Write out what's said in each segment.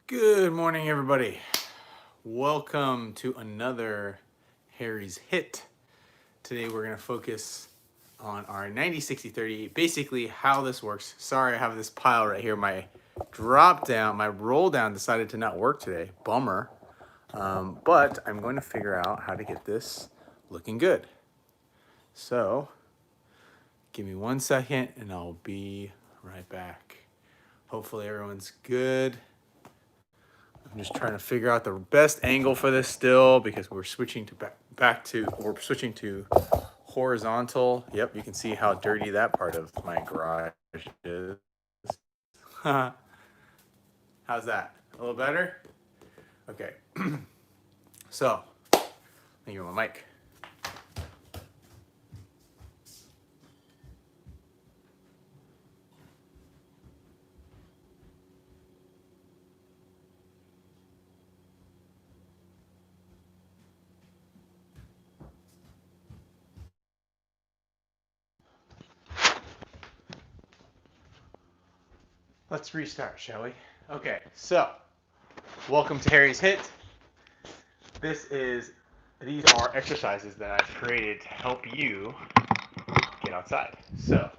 Good morning, everybody. Welcome to another Harry's HIIT. Today we're going to focus on our 90, 60, 30, basically how this works. Sorry, I have this pile right here. My roll down decided to not work today. Bummer. But I'm going to figure out how to get this looking good. So give me 1 second and I'll be right back. Hopefully everyone's good. I'm just trying to figure out the best angle for this still because we're switching to horizontal. Yep, you can see how dirty that part of my garage is. How's that? A little better? Okay. So, let me get my mic. Let's restart, shall we? Okay, so welcome to Harry's HIIT. These are exercises that I've created to help you get outside. So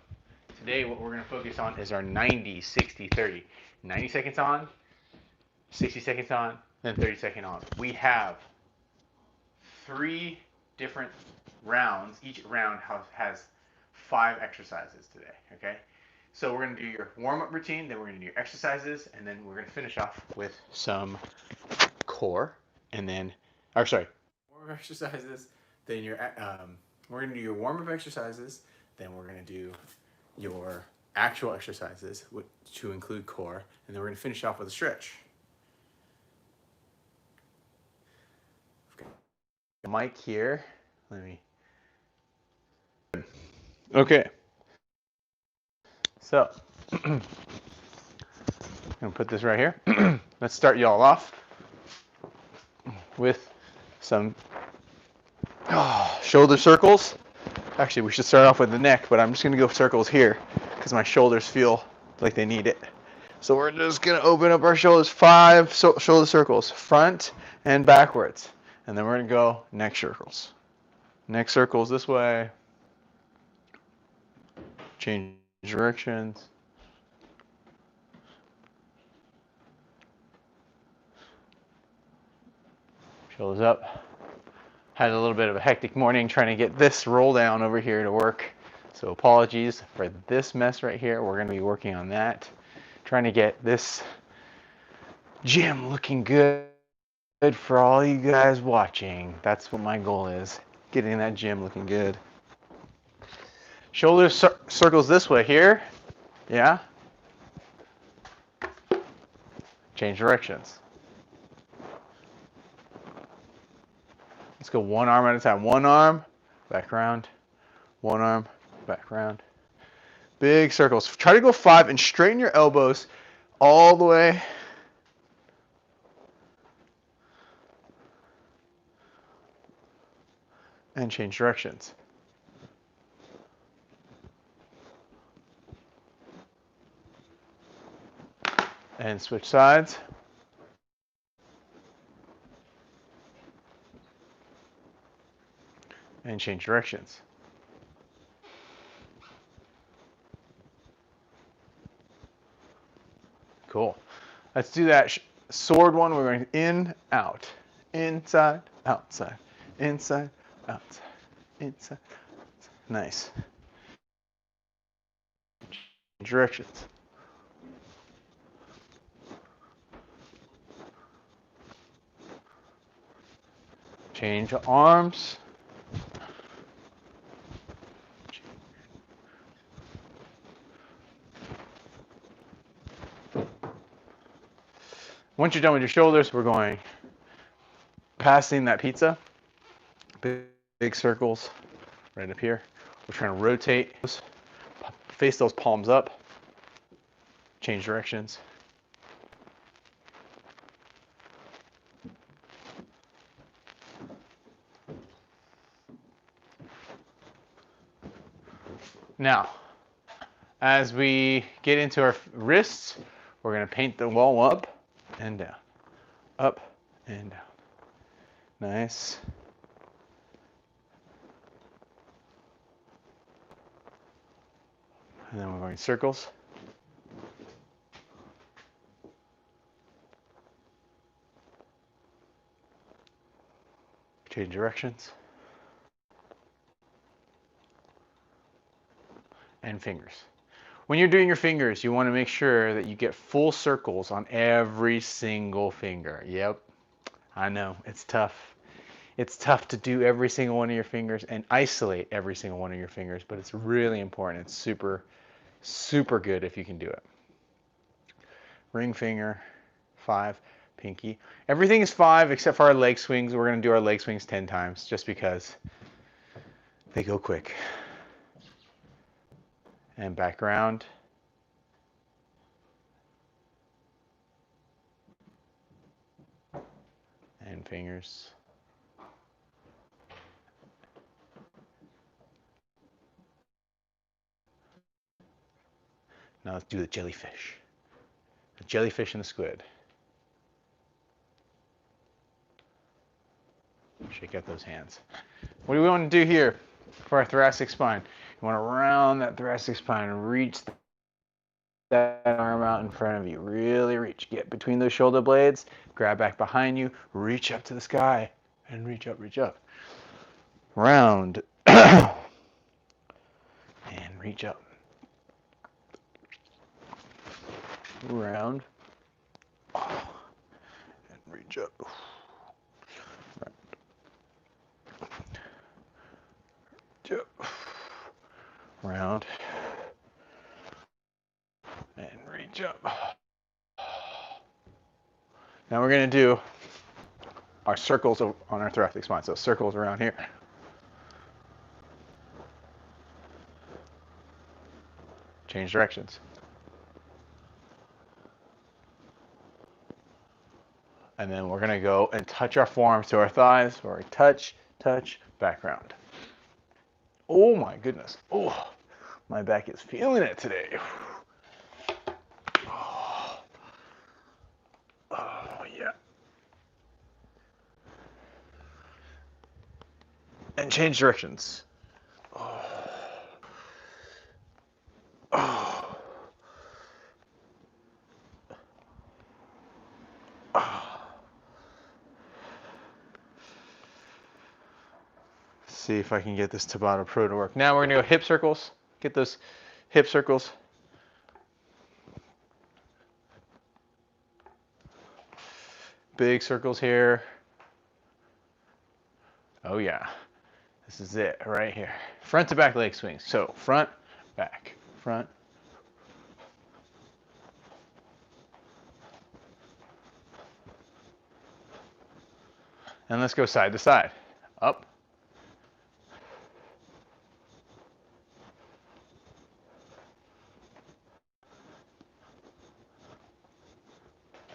today what we're going to focus on is our 90, 60, 30. 90 seconds on, 60 seconds on, then 30 seconds on. We have 3 different rounds. Each round has 5 exercises today, okay? So we're going to do your warm-up routine, then we're going to do your exercises, and then we're going to finish off with some core, and then, warm-up exercises, then we're going to do your warm-up exercises, then we're going to do your actual exercises to include core, and then we're going to finish off with a stretch. Mic here. Okay. So, I'm going to put this right here. Let's start y'all off with some shoulder circles. Actually, we should start off with the neck, but I'm just going to go circles here because my shoulders feel like they need it. So we're just going to open up our shoulders, 5 shoulder circles, front and backwards. And then we're going to go neck circles. Neck circles this way. Change directions. Shoulders up. Had a little bit of a hectic morning trying to get this roll down over here to work. So apologies for this mess right here. We're going to be working on that. Trying to get this gym looking good for all you guys watching. That's what my goal is. Getting that gym looking good. Shoulder circles this way here. Yeah. Change directions. Let's go one arm at a time. One arm, back around. One arm, back around. Big circles. Try to go 5 and straighten your elbows all the way. And change directions. And switch sides. And change directions. Cool. Let's do that sword one. We're going in, out, inside, outside, inside, outside, inside, outside. Nice. Directions. Change arms. Once you're done with your shoulders, we're going passing that pizza. Big circles right up here. We're trying to rotate, face those palms up, change directions. Now, as we get into our wrists, we're going to paint the wall up. and down. Up and down. Nice. And then we're going circles. Change directions. And fingers. When you're doing your fingers, you want to make sure that you get full circles on every single finger. Yep, I know, it's tough. It's tough to do every single one of your fingers and isolate every single one of your fingers, but it's really important. It's super, super good if you can do it. Ring finger, 5, pinky. Everything is 5 except for our leg swings. We're going to do our leg swings 10 times just because they go quick. And back around. And fingers. Now let's do the jellyfish. The jellyfish and the squid. Shake out those hands. What do we want to do here for our thoracic spine? You want to round that thoracic spine and reach that arm out in front of you. Really reach. Get between those shoulder blades. Grab back behind you. Reach up to the sky. And reach up, reach up. Round. And reach up. Round. And reach up. Round and reach up. Now we're going to do our circles on our thoracic spine. So circles around here. Change directions. And then we're going to go and touch our forearms to our thighs. Or touch, touch, background. Oh my goodness. Oh, my back is feeling it today. Oh, yeah. And change directions. Oh. Oh. Oh. See if I can get this Tabata Pro to work. Now we're going to go hip circles. Get those hip circles. Big circles here. Oh yeah. This is it right here. Front to back leg swings. So front, back, front. And let's go side to side. Up.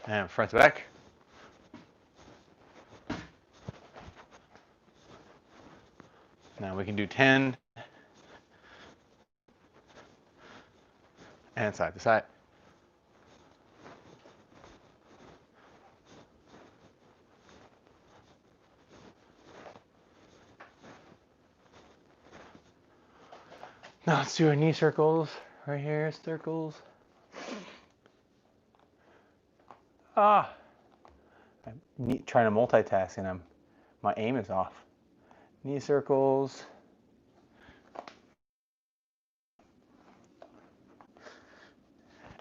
And front to back. Now we can do 10. And side to side. Now let's do our knee circles. Right here, circles. I'm trying to multitask and my aim is off. Knee circles.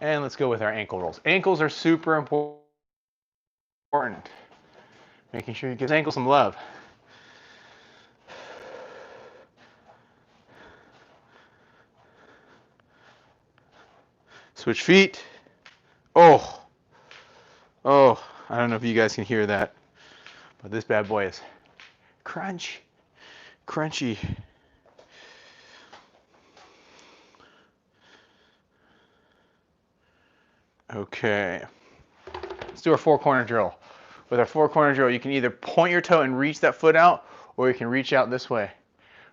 And let's go with our ankle rolls. Ankles are super important. Making sure you give ankles some love. Switch feet. Oh, I don't know if you guys can hear that, but this bad boy is crunchy. Okay, let's do our 4-corner drill. With our 4-corner drill, you can either point your toe and reach that foot out, or you can reach out this way.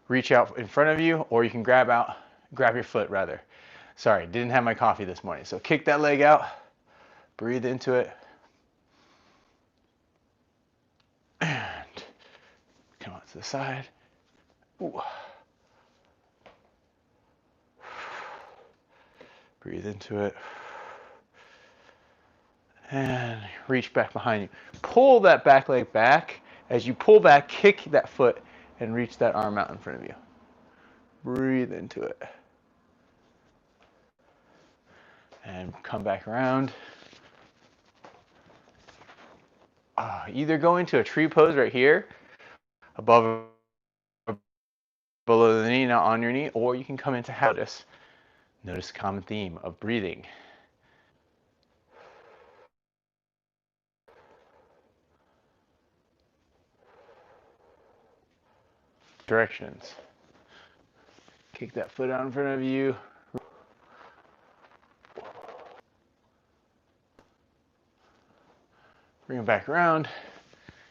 Reach out in front of you, or you can grab your foot rather. Sorry, didn't have my coffee this morning. So kick that leg out, breathe into it, to the side. Ooh. Breathe into it. And reach back behind you. Pull that back leg back. As you pull back, kick that foot and reach that arm out in front of you. Breathe into it. And come back around. Either go into a tree pose right here, above or below the knee, not on your knee, or you can come into half. Notice the common theme of breathing. Directions. Kick that foot out in front of you. Bring it back around.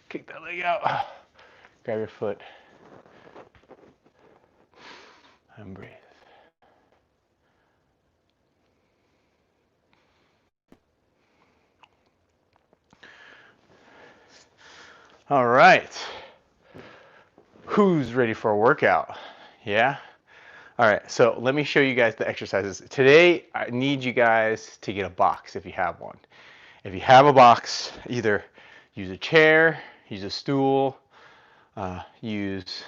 Kick that leg out. Grab your foot. And breathe. All right. Who's ready for a workout? Yeah? All right, so let me show you guys the exercises. Today, I need you guys to get a box if you have one. If you have a box, either use a chair, use a stool, use,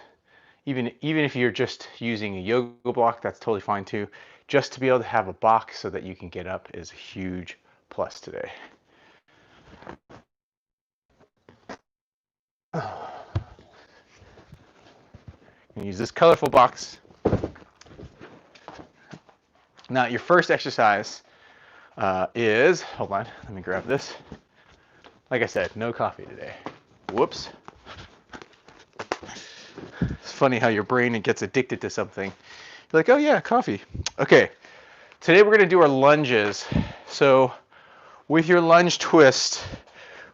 even if you're just using a yoga block, that's totally fine too. Just to be able to have a box so that you can get up is a huge plus today. You use this colorful box. Now, your first exercise is, hold on, let me grab this. Like I said, no coffee today. Whoops. It's funny how your brain gets addicted to something. You're like, oh yeah, coffee. Okay, today we're gonna do our lunges. So with your lunge twist,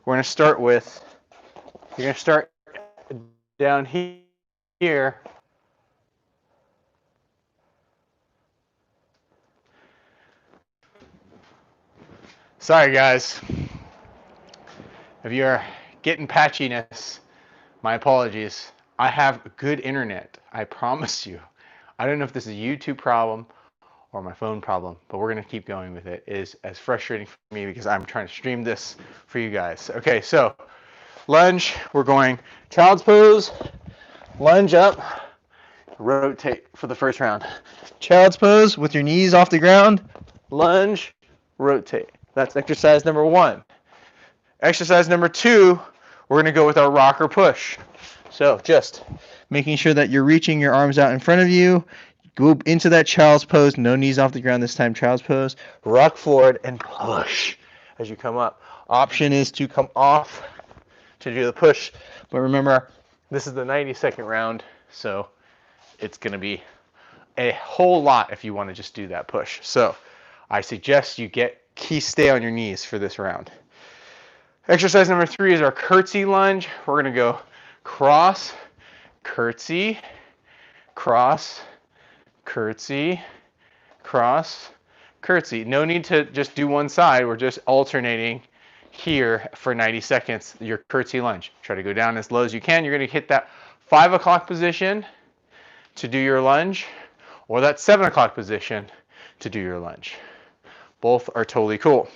we're gonna start with, you're gonna start down here. Sorry guys, if you're getting patchiness, my apologies. I have good internet, I promise you. I don't know if this is a YouTube problem or my phone problem, but we're gonna keep going with it. It is as frustrating for me because I'm trying to stream this for you guys. Okay, so lunge, we're going child's pose, lunge up, rotate for the first round. Child's pose with your knees off the ground, lunge, rotate. That's exercise number 1. Exercise number 2, we're gonna go with our rocker push. So just making sure that you're reaching your arms out in front of you. Go into that child's pose, no knees off the ground this time, child's pose. Rock forward and push as you come up. Option is to come off to do the push, but remember, this is the 90-second round, so it's gonna be a whole lot if you wanna just do that push. So I suggest you stay on your knees for this round. Exercise number 3 is our curtsy lunge. We're gonna go cross, curtsy, cross, curtsy, cross, curtsy. No need to just do one side. We're just alternating here for 90 seconds, your curtsy lunge. Try to go down as low as you can. You're gonna hit that 5 o'clock position to do your lunge, or that 7 o'clock position to do your lunge. Both are totally cool.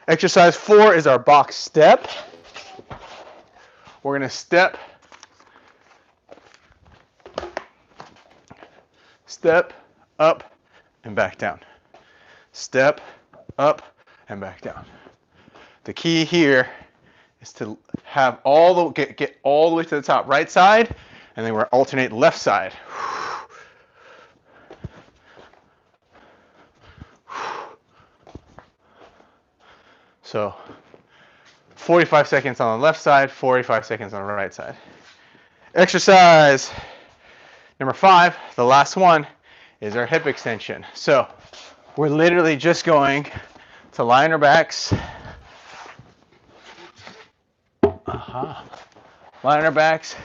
Exercise 4 is our box step. We're gonna step, up, and back down. Step, up, and back down. The key here is to have get all the way to the top right side, and then we're alternate left side. So 45 seconds on the left side, 45 seconds on the right side. Exercise number 5, the last one, is our hip extension. So we're literally just going to lie on our backs. Lie on our backs.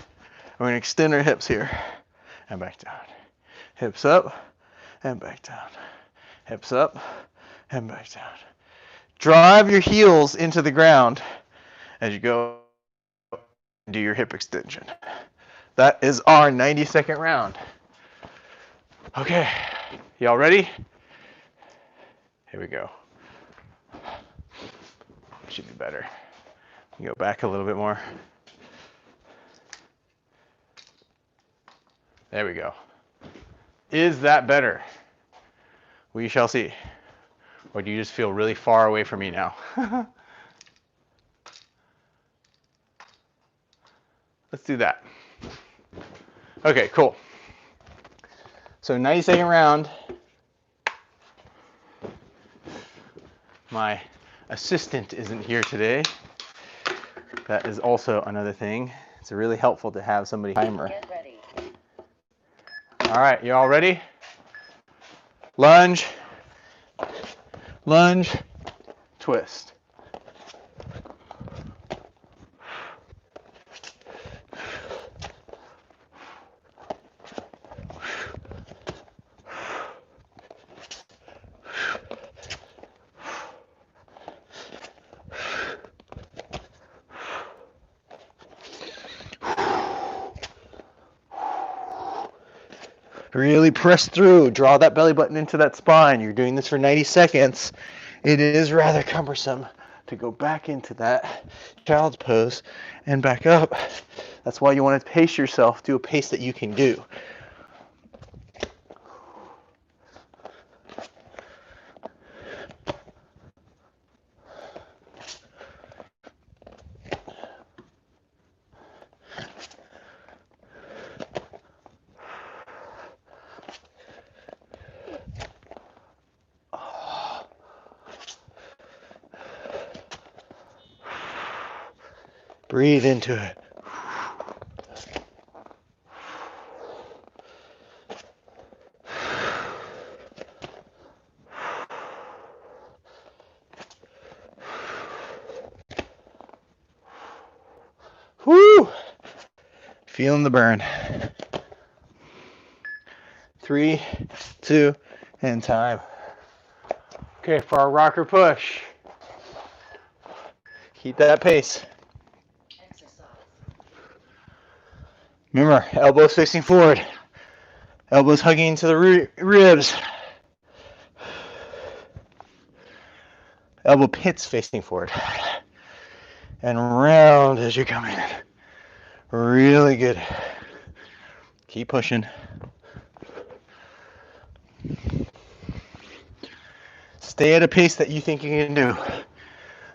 We're going to extend our hips here and back down. Hips up and back down. Hips up and back down. Drive your heels into the ground as you go. do your hip extension. That is our 90-second round. Okay, y'all ready? Here we go. Should be better. Go back a little bit more. There we go. Is that better? We shall see. Or do you just feel really far away from me now? Let's do that. Okay, cool. So 90-second round. My assistant isn't here today. That is also another thing. It's really helpful to have somebody timer. Get ready. All right, you all ready? Lunge, lunge, twist. Really press through, draw that belly button into that spine. You're doing this for 90 seconds. It is rather cumbersome to go back into that child's pose and back up. That's why you want to pace yourself to a pace that you can do. Breathe into it. Whoo! Feeling the burn. 3, 2, and time. Okay, for our rocker push. Keep that pace. Remember, elbows facing forward. Elbows hugging into the ribs. Elbow pits facing forward. And round as you're coming in. Really good. Keep pushing. Stay at a pace that you think you can do.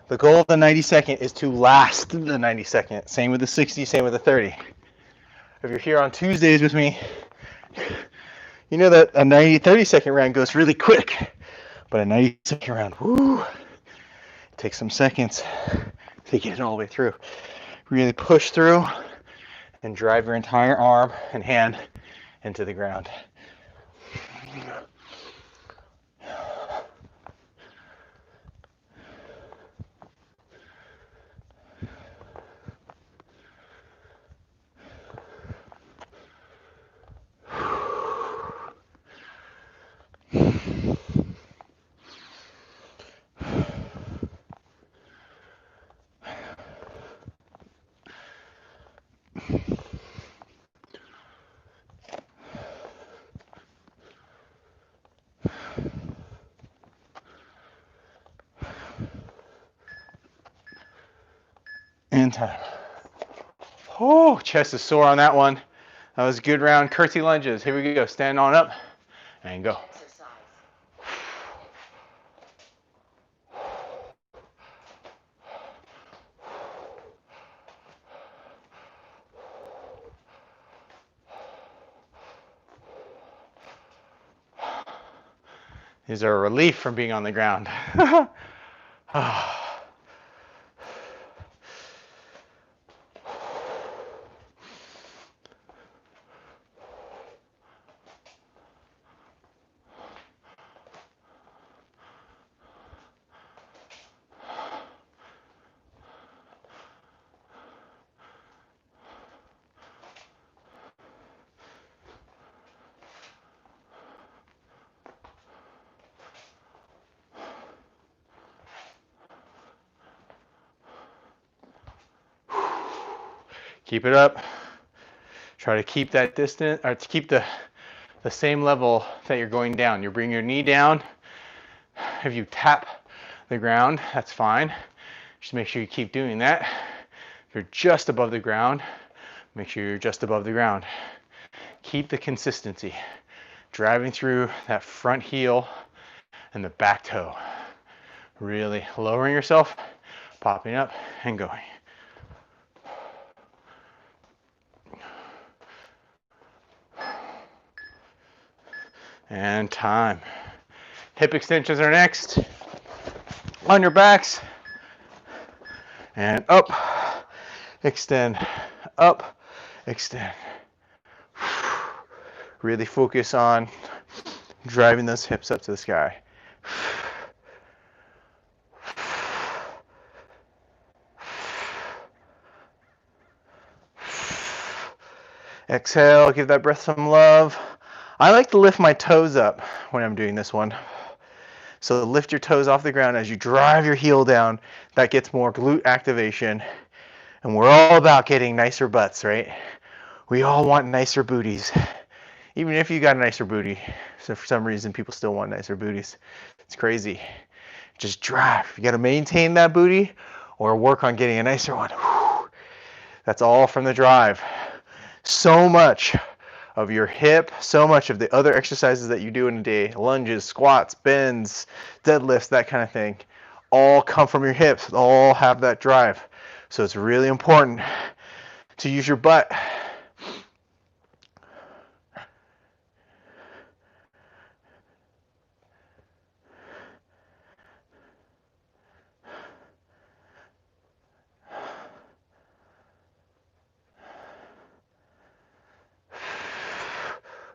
The goal of the 90-second is to last the 90-second. Same with the 60, same with the 30. If you're here on Tuesdays with me, you know that a 30-second round goes really quick. But a 90-second round, whoo, it takes some seconds to get it all the way through. Really push through and drive your entire arm and hand into the ground. And time. Oh, chest is sore on that one. That was a good round. Curtsy lunges. Here we go. Stand on up and go. These are a relief from being on the ground. Keep it up. Try to keep that distance, or to keep the same level that you're going down. You bring your knee down. If you tap the ground, that's fine. Just make sure you keep doing that. If you're just above the ground, make sure you're just above the ground. Keep the consistency. Driving through that front heel and the back toe. Really lowering yourself, popping up and going. And time. Hip extensions are next. On your backs. And up. Extend. Up. Extend. Really focus on driving those hips up to the sky. Exhale, give that breath some love. I like to lift my toes up when I'm doing this one. So lift your toes off the ground as you drive your heel down. That gets more glute activation. And we're all about getting nicer butts, right? We all want nicer booties. Even if you got a nicer booty. So for some reason, people still want nicer booties. It's crazy. Just drive. You got to maintain that booty or work on getting a nicer one. Whew. That's all from the drive. So much of your hip, so much of the other exercises that you do in a day, lunges, squats, bends, deadlifts, that kind of thing, all come from your hips, all have that drive. So it's really important to use your butt.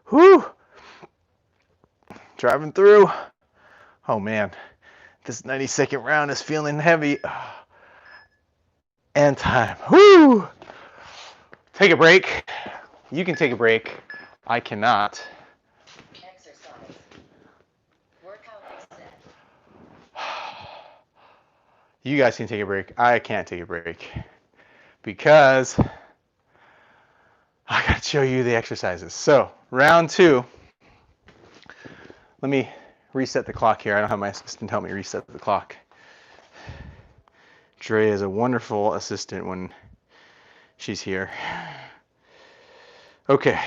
Whew. Driving through. Oh man, this 90-second round is feeling heavy. And time. Whoo! Take a break. You can take a break. I cannot. Exercise. Workout reset. You guys can take a break. I can't take a break because I got to show you the exercises. So, round 2. Let me reset the clock here. I don't have my assistant help me reset the clock. Dre is a wonderful assistant when she's here. Okay.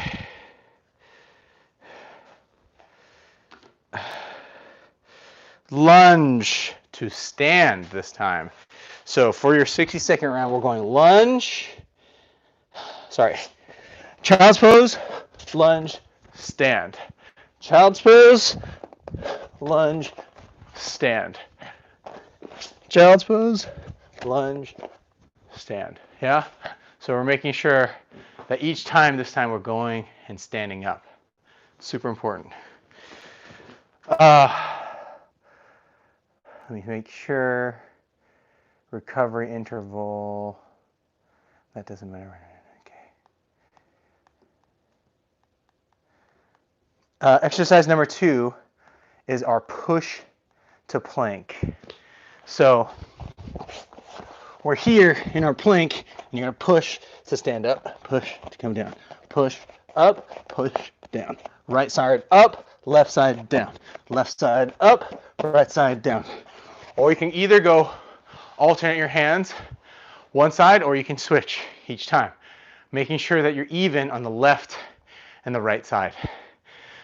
Lunge to stand this time. So for your 60-second round, we're going lunge. Child's pose, lunge, stand. Child's pose, lunge, stand. Child's pose, lunge, stand. Yeah? So we're making sure that each time this time we're going and standing up. Super important. Let me make sure. Recovery interval. That doesn't matter. Okay. Exercise number 2 is our push to plank. So we're here in our plank, and you're going to push to stand up, push to come down, push up, push down. Right side up, left side down. Left side up, right side down. Or you can either go alternate your hands one side, or you can switch each time, making sure that you're even on the left and the right side.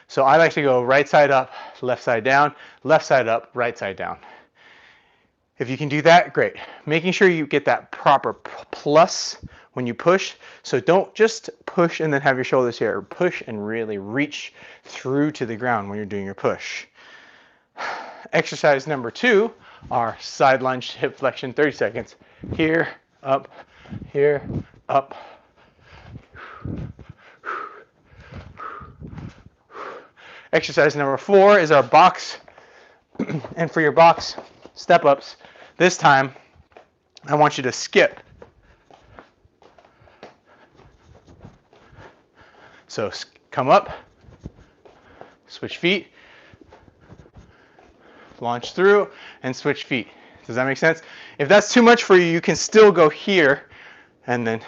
So I like to go right side up, left side down, left side up, right side down. If you can do that, great. Making sure you get that proper plus when you push. So don't just push and then have your shoulders here. Push and really reach through to the ground when you're doing your push. Exercise number 2, our side lunge hip flexion, 30 seconds. Here, up, Exercise number 4 is our box. And for your box step ups, this time I want you to skip. So come up, switch feet, launch through, and switch feet. Does that make sense? If that's too much for you, you can still go here and then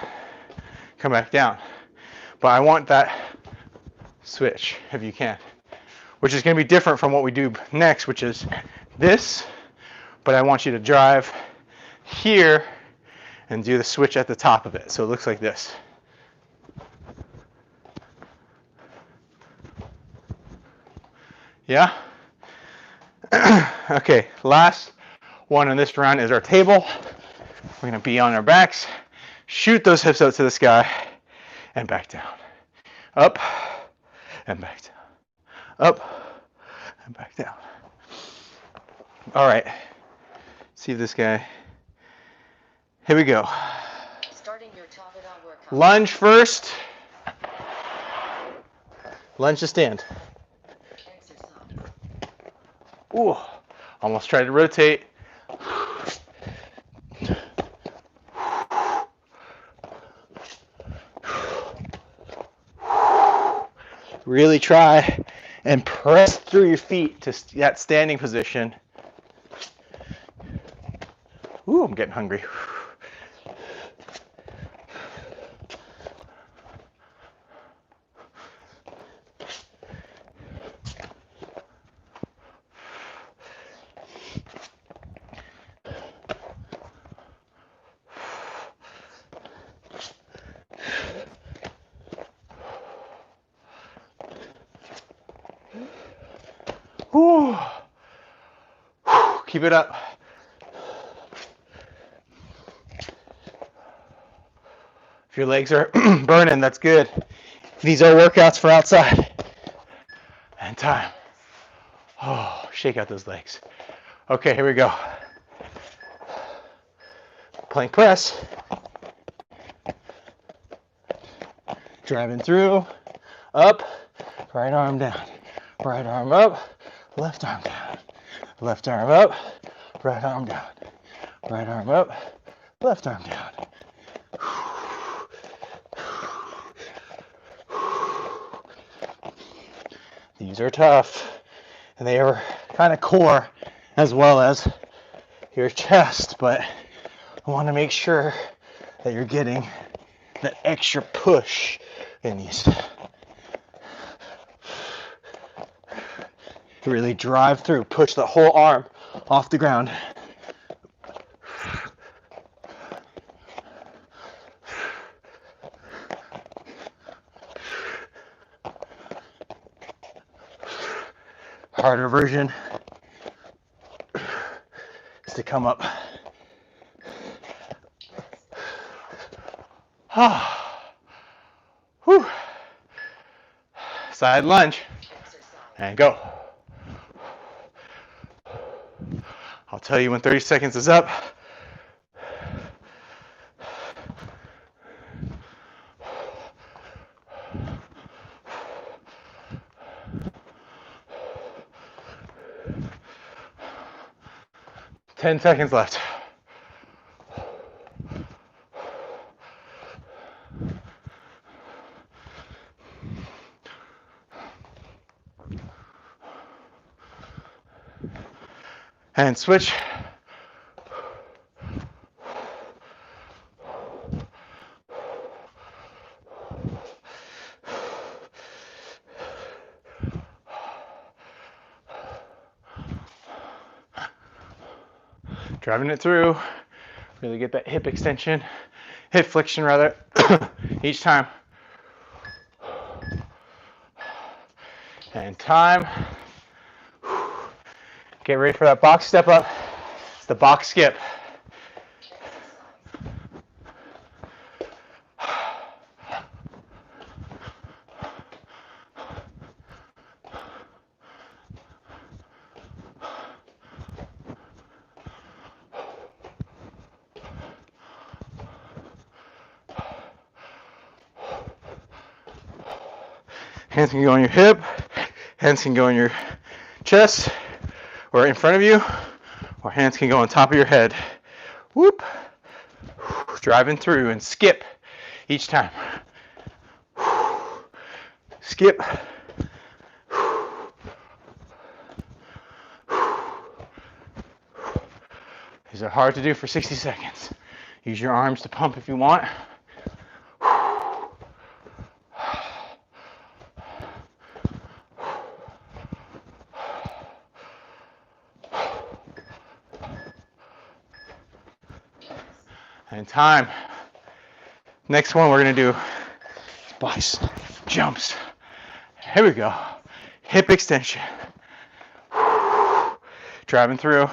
come back down. But I want that switch, if you can, which is going to be different from what we do next, which is this, but I want you to drive here and do the switch at the top of it. So it looks like this. Yeah? Okay, last one in this round is our table. We're going to be on our backs, shoot those hips out to the sky, and back down. Up, and back down. Up, and back down. All right, see if this guy, here we go. Starting your Tabata workout. Lunge first. Lunge to stand. Exercise. Ooh, almost tried to rotate. Really try and press through your feet to that standing position. Ooh, I'm getting hungry. Ooh. Keep it up. If your legs are burning, that's good. These are workouts for outside. And time. Oh, shake out those legs. Okay, here we go. Plank press. Driving through. Up. Right arm down. Right arm up. Left arm down. Left arm up. Right arm down. Right arm up. Left arm down. These are tough, and they are kind of core as well as your chest, but I want to make sure that you're getting that extra push in these. Really drive through, push the whole arm off the ground. Harder version is to come up. Whew. Side lunge and go. I'll tell you when 30 seconds is up. Ten seconds left. And switch. Driving it through. Really get that hip extension, hip flexion rather, each time. And time. Get ready for that box step up. It's the box skip. Hands can go on your hip, hands can go on your chest, or in front of you, or hands can go on top of your head. Whoop. Driving through and skip each time. Skip. These are hard to do for 60 seconds. Use your arms to pump if you want. And time. Next one we're gonna do is bicep jumps. Here we go. Hip extension. Driving through.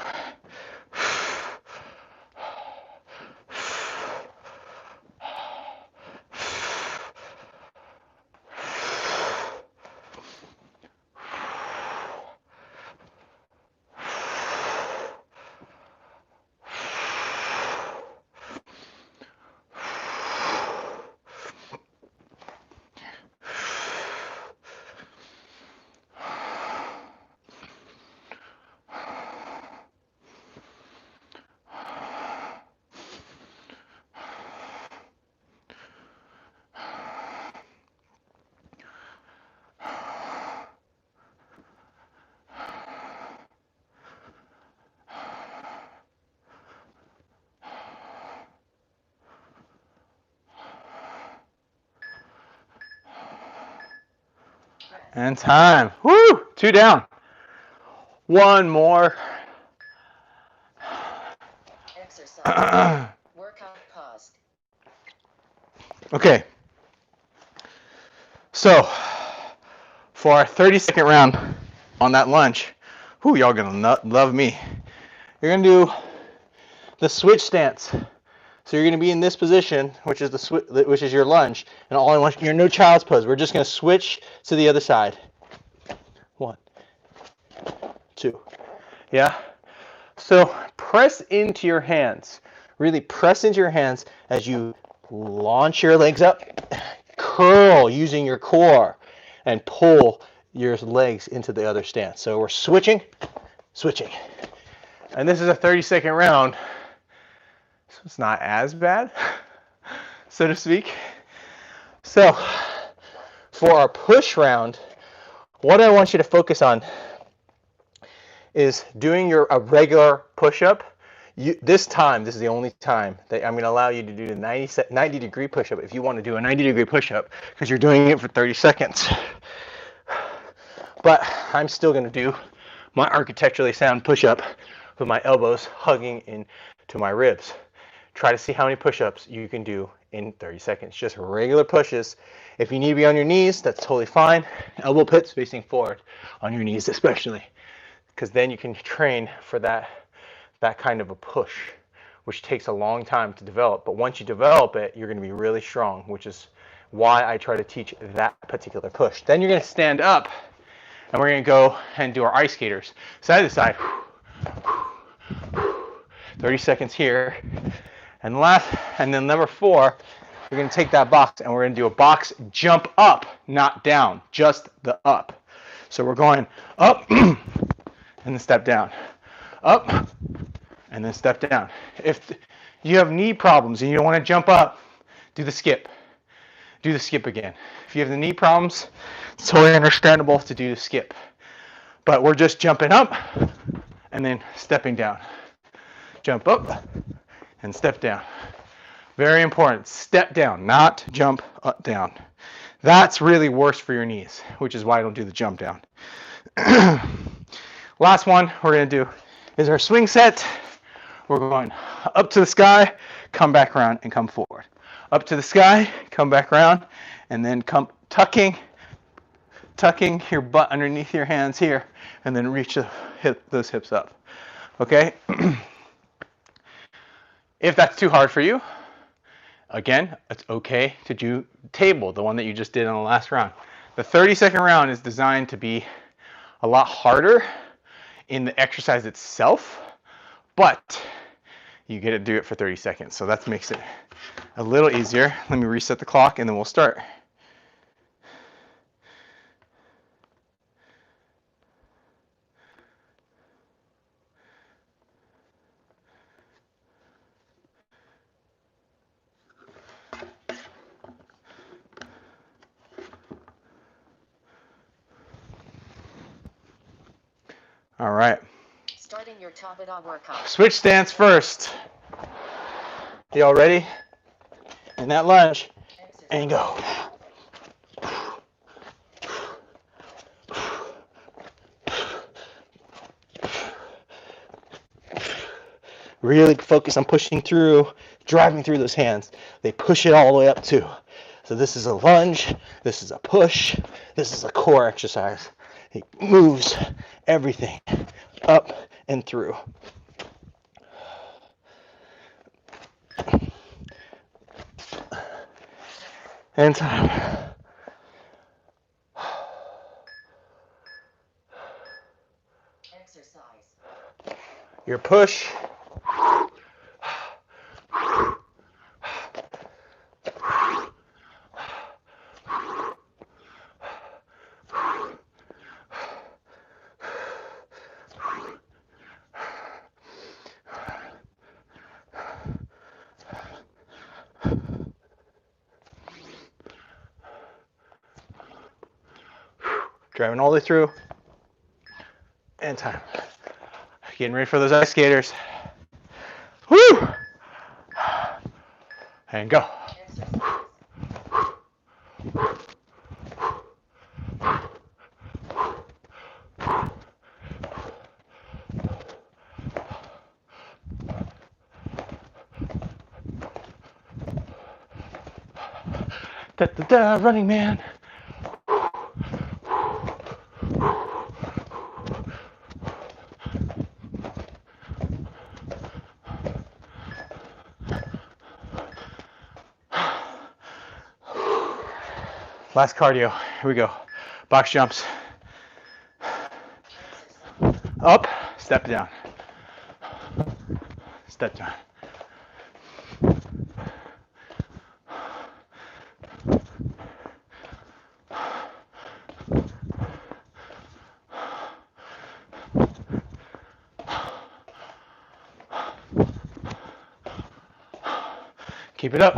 And time. Woo! 2 down. 1 more. Exercise. Workout paused. Okay. So, for our 30-second round on that lunge, whoo, y'all gonna love me. You're gonna do the switch stance. So you're gonna be in this position, which is your lunge, and all I want, you're no child's pose. We're just gonna switch to the other side. 1, 2, yeah. So press into your hands. Really press into your hands as you launch your legs up, curl using your core, and pull your legs into the other stance. So we're switching. And this is a 30-second round, so it's not as bad, so to speak. So for our push round, what I want you to focus on is doing a regular push-up. This is the only time that I'm going to allow you to do the 90-degree push-up if you want to do a 90-degree push-up, because you're doing it for 30 seconds. But I'm still going to do my architecturally sound push-up with my elbows hugging into my ribs. Try to see how many push-ups you can do in 30 seconds. Just regular pushes. If you need to be on your knees, that's totally fine. Elbow pits facing forward on your knees especially, because then you can train for that kind of a push, which takes a long time to develop. But once you develop it, you're going to be really strong, which is why I try to teach that particular push. Then you're going to stand up, and we're going to go and do our ice skaters. Side to side. 30 seconds here. And then number 4, we're going to take that box, and we're going to do a box jump up, not down, just the up. So we're going up, and then step down. Up, and then step down. If you have knee problems and you don't want to jump up, do the skip. Do the skip again. If you have the knee problems, it's totally understandable to do the skip. But we're just jumping up and then stepping down. Jump up and step down. Very important. Step down, not jump up, down. That's really worse for your knees, which is why I don't do the jump down. Last one we're going to do is our swing set. We're going up to the sky, come back around, and come forward. Up to the sky, come back around, and then come tucking your butt underneath your hands here, and then reach those hips up. Okay? If that's too hard for you, again, it's okay to do table, the one that you just did in the last round. The 30-second round is designed to be a lot harder in the exercise itself, but you get to do it for 30 seconds. So that makes it a little easier. Let me reset the clock and then we'll start. All right. Starting your Tabata workout. Switch stance first. Y'all ready? In that lunge. And go. Really focus on pushing through, driving through those hands. They push it all the way up too. So this is a lunge, this is a push, this is a core exercise. It moves everything up and through. And time. Exercise. Your push. Driving all the way through. And time. Getting ready for those ice skaters. Woo! And go. Exercise. Da, da, da, running man. Last cardio. Here we go. Box jumps. Exercise. Up, step down. Step down. Keep it up.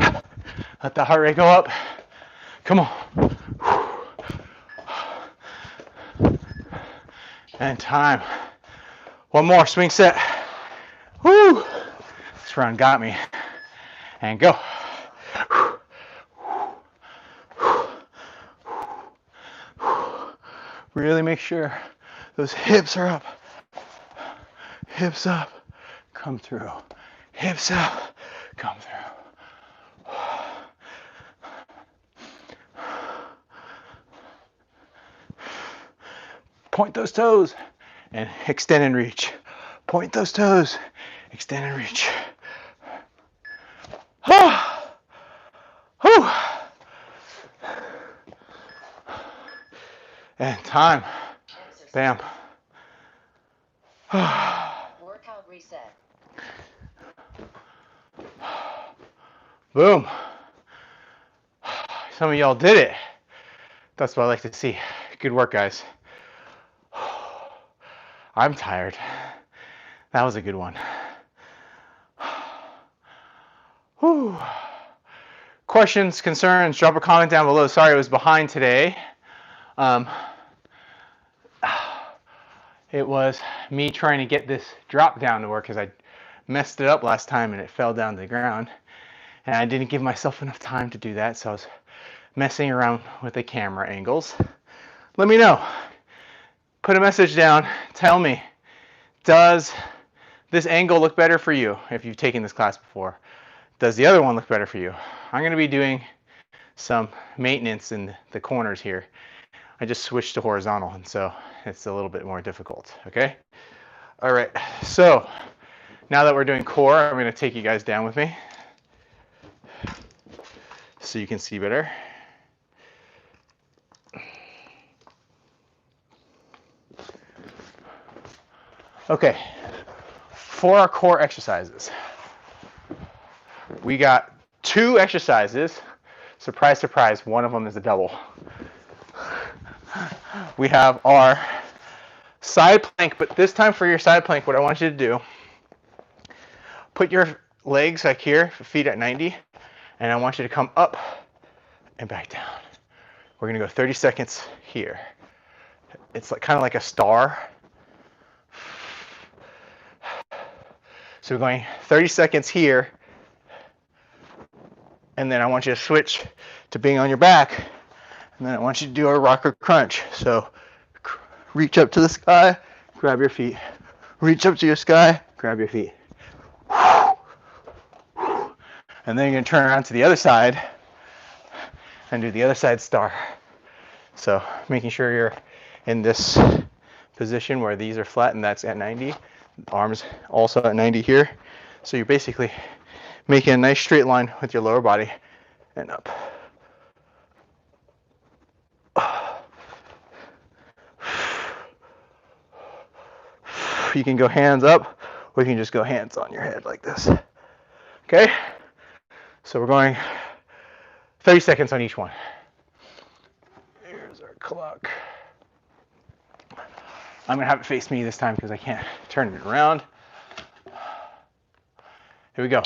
Let the heart rate go up. Come on. And time. One more swing set. Woo! This round got me. And go. Really make sure those hips are up. Hips up. Come through. Hips up. Come through. Point those toes and extend and reach. Point those toes, extend and reach. And time. Exercise. Bam. Workout reset. Boom. Some of y'all did it. That's what I like to see. Good work, guys. I'm tired. That was a good one. Whew. Questions, concerns, drop a comment down below. Sorry I was behind today. It was me trying to get this drop down to work because I messed it up last time and it fell down to the ground. And I didn't give myself enough time to do that, so I was messing around with the camera angles. Let me know. Put a message down. Tell me, does this angle look better for you if you've taken this class before? Does the other one look better for you? I'm going to be doing some maintenance in the corners here. I just switched to horizontal, and so it's a little bit more difficult, okay? All right, so now that we're doing core, I'm going to take you guys down with me so you can see better. Okay, for our core exercises, we got 2 exercises. Surprise, surprise, one of them is a double. We have our side plank, but this time for your side plank, what I want you to do, put your legs like here, feet at 90, and I want you to come up and back down. We're gonna go 30 seconds here. It's like kind of like a star. So we're going 30 seconds here, and then I want you to switch to being on your back, and then I want you to do a rocker crunch. So reach up to the sky, grab your feet. Reach up to your sky, grab your feet. And then you're going to turn around to the other side and do the other side star. So making sure you're in this position where these are flat and that's at 90. Arms also at 90 here. So you're basically making a nice straight line with your lower body and up. You can go hands up, or you can just go hands on your head like this. Okay? So we're going 30 seconds on each one. Here's our clock. I'm gonna have it face me this time because I can't turn it around. Here we go.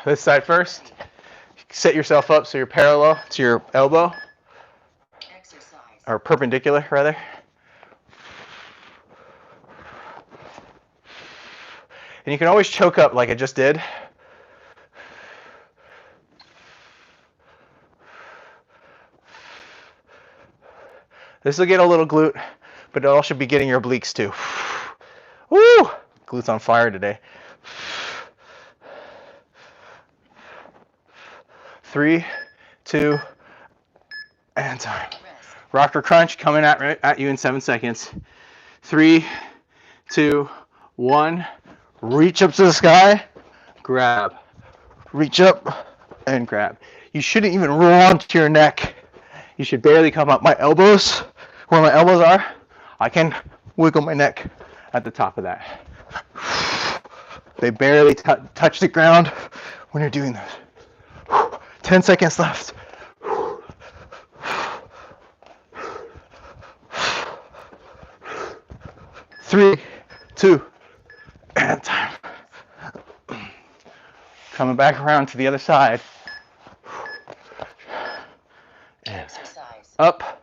This side first. Set yourself up so you're parallel to your elbow, or perpendicular rather. And you can always choke up like I just did. This will get a little glute, but it all should be getting your obliques too. Woo! Glute's on fire today. 3, 2, and time. Rocker crunch coming at you in 7 seconds. 3, 2, 1. Reach up to the sky, grab. Reach up and grab. You shouldn't even roll onto your neck. You should barely come up. My elbows, where my elbows are, I can wiggle my neck at the top of that. They barely touch the ground when you're doing this. 10 seconds left. 3, 2, and time. Coming back around to the other side. And Exercise. up.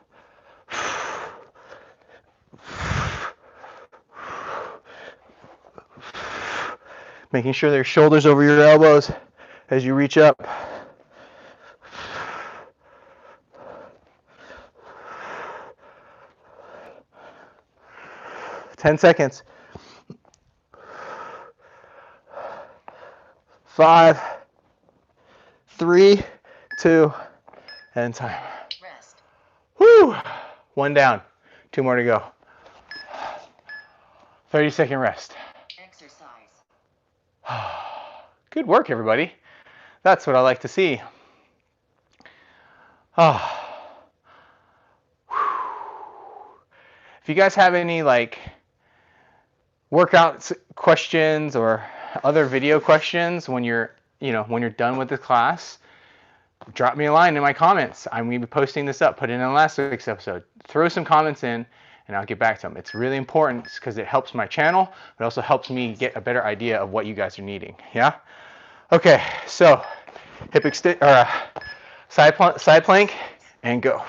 Making sure there's shoulders over your elbows as you reach up. Ten seconds. 5, 3, 2, and time. Rest. Woo! 1 down. 2 more to go. 30-second rest. Exercise. Good work, everybody. That's what I like to see. If you guys have any workout questions or other video questions when you're done with the class, drop me a line in my comments. I'm going to be posting this up, put it in last week's episode. Throw some comments in and I'll get back to them. It's really important because it helps my channel, but also helps me get a better idea of what you guys are needing. Yeah? Okay, so hip extend or side plank and go.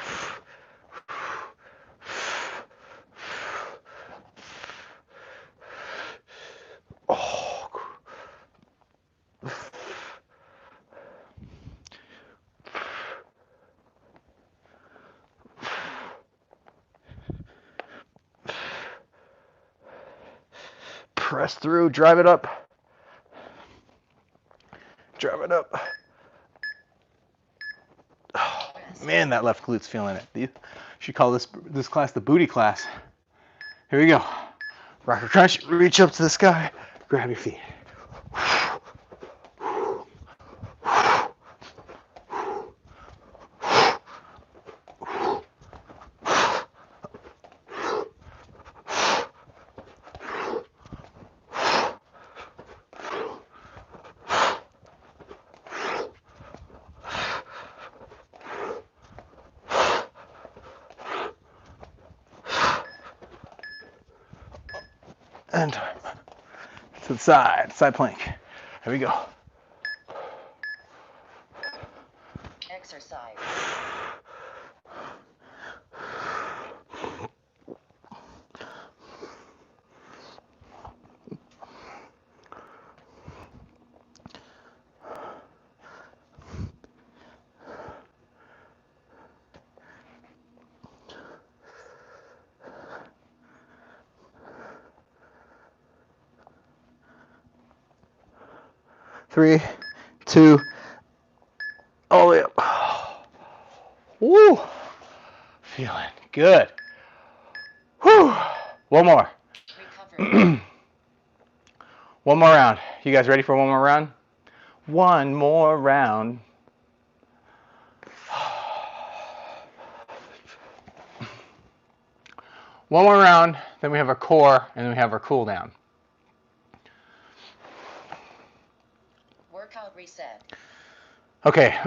Press through, drive it up. Drive it up. Oh, man, that left glute's feeling it. You should call this class the booty class. Here we go. Rocker crunch, reach up to the sky, grab your feet. And to the side plank. Here we go. Exercise. Three, 2, all the way up. Woo! Feeling good. Whew. One more. Recovery. One more round. You guys ready for one more round? One more round. One more round, then we have our core, and then we have our cool down. Workout reset. Okay,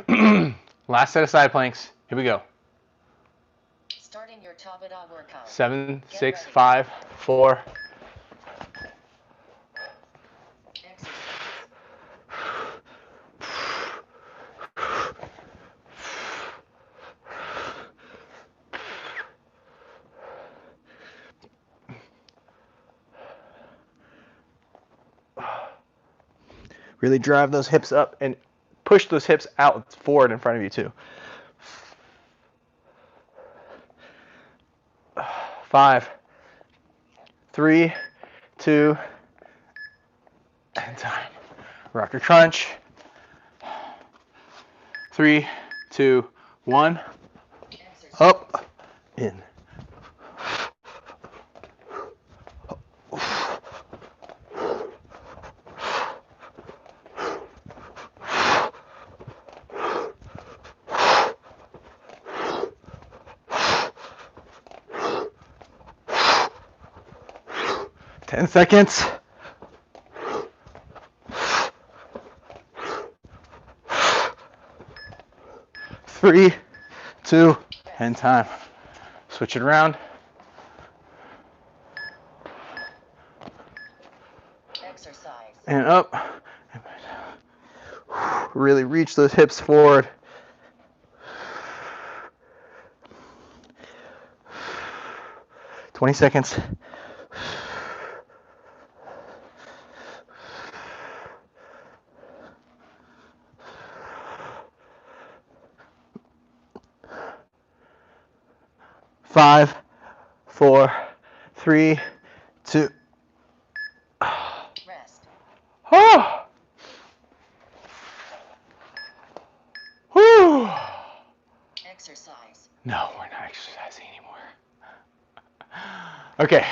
last set of side planks. Here we go. Starting your Tabata workout. 7, Get 6, ready. 5, 4. Exercise. 'Really drive those hips up and push those hips out forward in front of you too. 5, 3, 2, and time. Rock your crunch. 3, 2, 1. Exercise. Up, in. 10 seconds. 3, 2, and time. Switch it around. Exercise. And up. Really reach those hips forward. Twenty seconds. Five, 4, 3, 2. Rest. Oh. Whew. Exercise. No, we're not exercising anymore. Okay.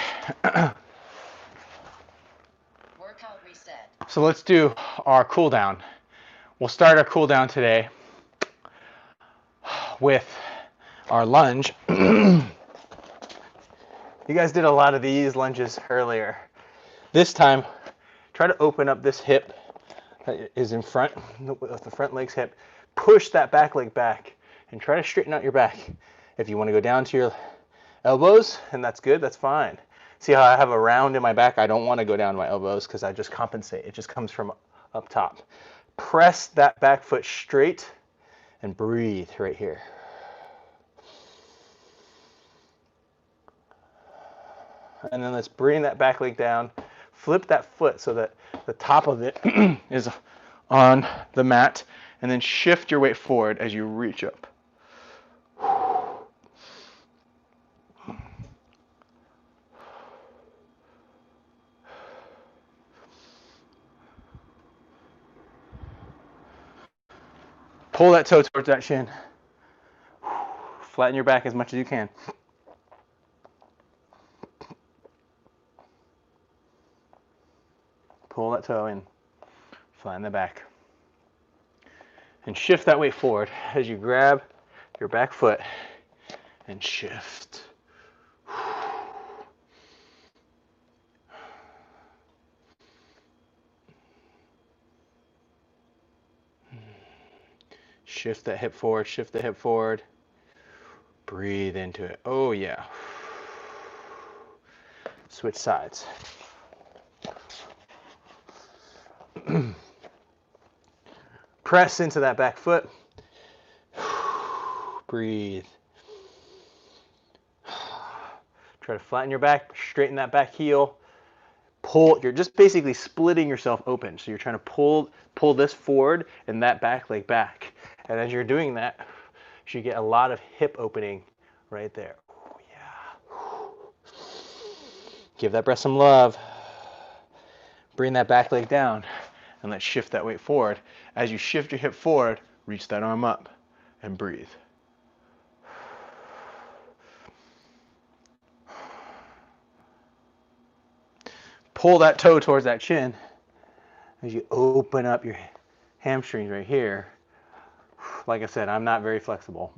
Workout reset. So let's do our cool down. We'll start our cool down today with our lunge. You guys did a lot of these lunges earlier. This time, try to open up this hip that is in front, with the front leg's hip. Push that back leg back and try to straighten out your back. If you want to go down to your elbows, and that's good, that's fine. See how I have a round in my back? I don't want to go down to my elbows because I just compensate. It just comes from up top. Press that back foot straight and breathe right here. And then let's bring that back leg down. Flip that foot so that the top of it is on the mat. And then shift your weight forward as you reach up. Pull that toe towards that shin. Flatten your back as much as you can. Pull that toe in. Flatten the back. And shift that weight forward as you grab your back foot and shift. Shift that hip forward, shift the hip forward. Breathe into it. Oh yeah. Switch sides. Press into that back foot. Breathe. Try to flatten your back, straighten that back heel. Pull, you're just basically splitting yourself open. So you're trying to pull this forward and that back leg back. And as you're doing that, you should get a lot of hip opening right there. Oh, yeah. Give that breath some love. Bring that back leg down. and let's shift that weight forward. As you shift your hip forward, reach that arm up and breathe. Pull that toe towards that chin as you open up your hamstrings right here. Like I said, I'm not very flexible.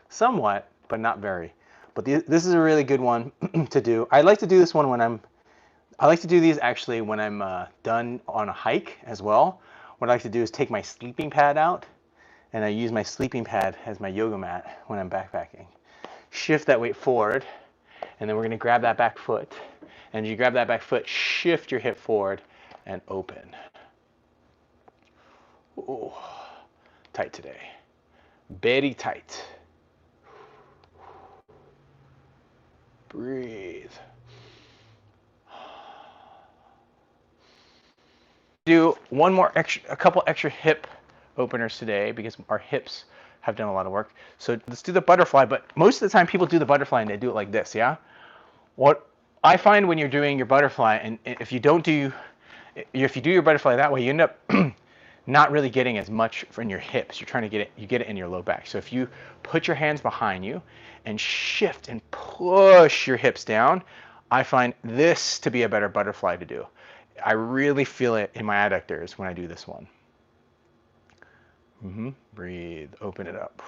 Somewhat, but not very. But this is a really good one to do. I like to do this one when I like to do these actually when I'm done on a hike as well. What I like to do is take my sleeping pad out, and I use my sleeping pad as my yoga mat when I'm backpacking. Shift that weight forward, and then we're gonna grab that back foot. And as you grab that back foot, shift your hip forward and open. Ooh, tight today. Very tight. Breathe. Do a couple extra hip openers today because our hips have done a lot of work. So let's do the butterfly, but most of the time people do the butterfly and they do it like this, yeah? What I find when you're doing your butterfly, and if you do your butterfly that way, you end up not really getting as much in your hips. You're trying to get it in your low back. So if you put your hands behind you and shift and push your hips down, I find this to be a better butterfly to do. I really feel it in my adductors when I do this one. Breathe, open it up.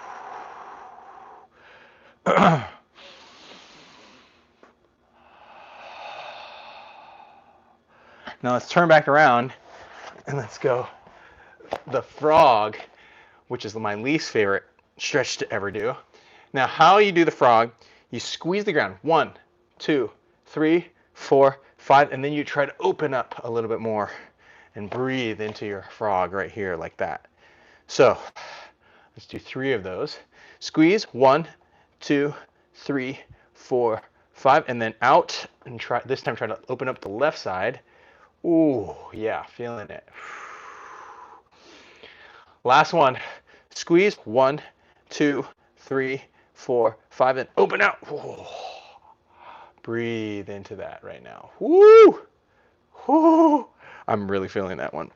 Now let's turn back around and let's go the frog, which is my least favorite stretch to ever do. Now, how you do the frog, you squeeze the ground. 1, 2, 3, 4, 5, and then you try to open up a little bit more and breathe into your frog right here like that. So let's do 3 of those. Squeeze, 1, 2, 3, 4, 5, and then out, and try to open up the left side. Ooh, yeah, feeling it. Last one. Squeeze, 1, 2, 3, 4, 5, and open out. Ooh. Breathe into that right now. Woo! Woo! I'm really feeling that one.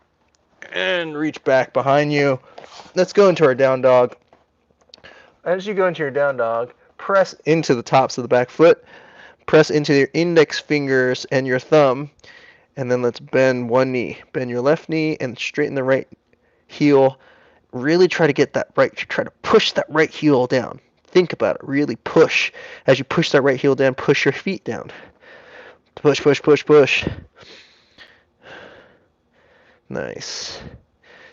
And reach back behind you. Let's go into our down dog. As you go into your down dog, press into the tops of the back foot. Press into your index fingers and your thumb. And then let's bend one knee. Bend your left knee and straighten the right heel. Really try to push that right heel down. Think about it. Really push. As you push that right heel down, push your feet down. Push, push, push, push. Nice.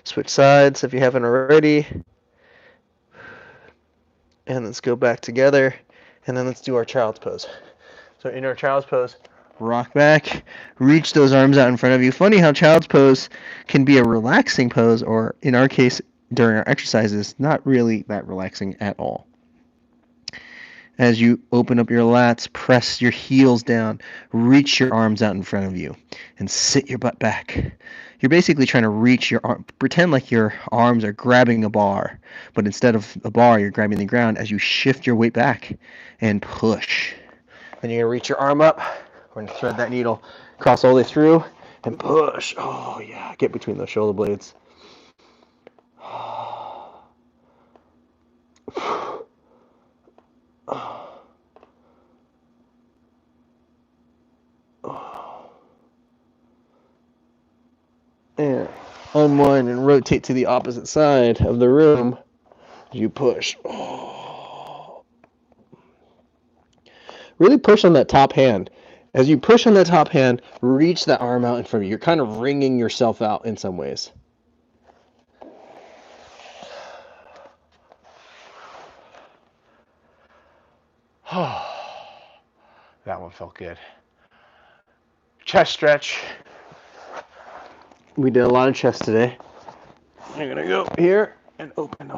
Switch sides if you haven't already. And let's go back together. And then let's do our child's pose. So in our child's pose, rock back, reach those arms out in front of you. Funny how child's pose can be a relaxing pose, or in our case, during our exercises, not really that relaxing at all. As you open up your lats, press your heels down, reach your arms out in front of you, and sit your butt back. You're basically trying to reach your arm, pretend like your arms are grabbing a bar, but instead of a bar, you're grabbing the ground as you shift your weight back and push. Then you're going to reach your arm up. We're going to thread that needle across all the way through and push. Oh, yeah. Get between those shoulder blades. And unwind and rotate to the opposite side of the room. You push. Oh. Really push on that top hand. As you push on that top hand, reach that arm out in front of you. You're kind of wringing yourself out in some ways. That one felt good. Chest stretch. We did a lot of chest today. You're going to go here and open.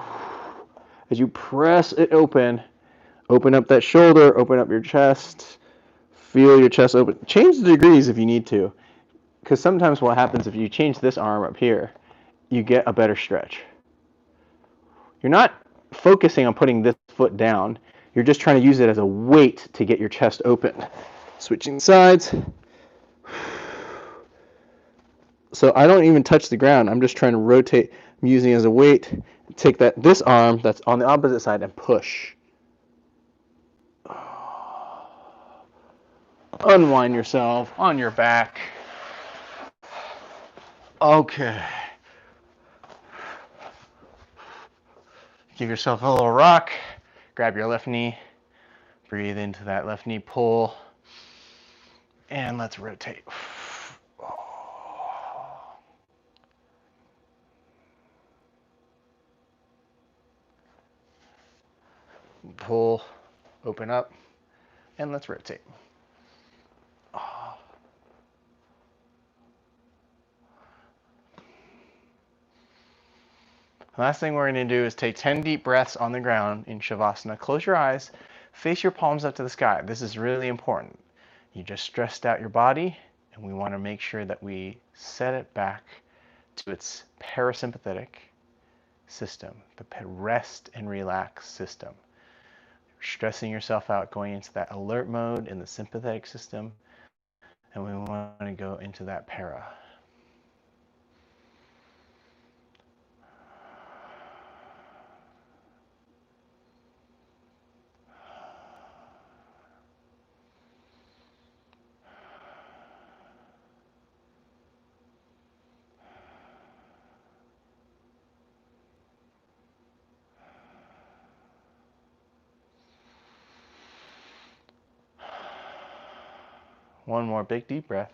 As you press it open up that shoulder, open up your chest, feel your chest open. Change the degrees if you need to, because sometimes what happens if you change this arm up here, you get a better stretch. You're not focusing on putting this foot down. You're just trying to use it as a weight to get your chest open. Switching sides. So I don't even touch the ground. I'm just trying to rotate. I'm using it as a weight. Take this arm that's on the opposite side and push. Unwind yourself on your back. Okay. Give yourself a little rock. Grab your left knee. Breathe into that left knee pull. And let's rotate. Pull, open up, and let's rotate. Last thing we're going to do is take 10 deep breaths on the ground in Shavasana. Close your eyes, face your palms up to the sky. This is really important. You just stressed out your body, and we want to make sure that we set it back to its parasympathetic system, the rest and relax system. You're stressing yourself out, going into that alert mode in the sympathetic system, and we want to go into that para. One more big deep breath.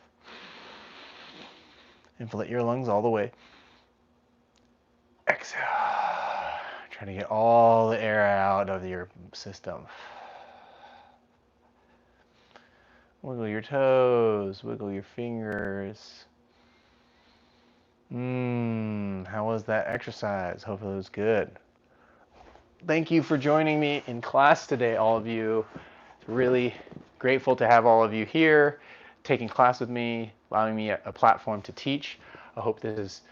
Inflate your lungs all the way. Exhale. Try to get all the air out of your system. Wiggle your toes, wiggle your fingers. How was that exercise? Hopefully it was good. Thank you for joining me in class today, all of you. Really grateful to have all of you here, taking class with me, allowing me a platform to teach. I hope this is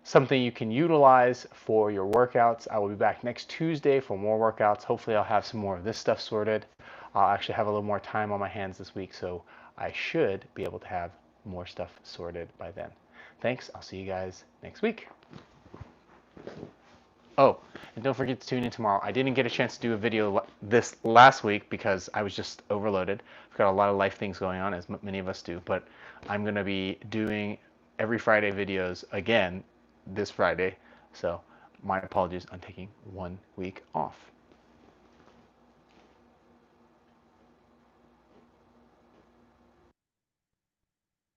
something you can utilize for your workouts. I will be back next Tuesday for more workouts. Hopefully I'll have some more of this stuff sorted. I'll actually have a little more time on my hands this week, so I should be able to have more stuff sorted by then. Thanks. I'll see you guys next week. Oh, and don't forget to tune in tomorrow. I didn't get a chance to do a video this last week because I was just overloaded. I've got a lot of life things going on, as many of us do, but I'm going to be doing every Friday videos again this Friday. So my apologies on taking 1 week off.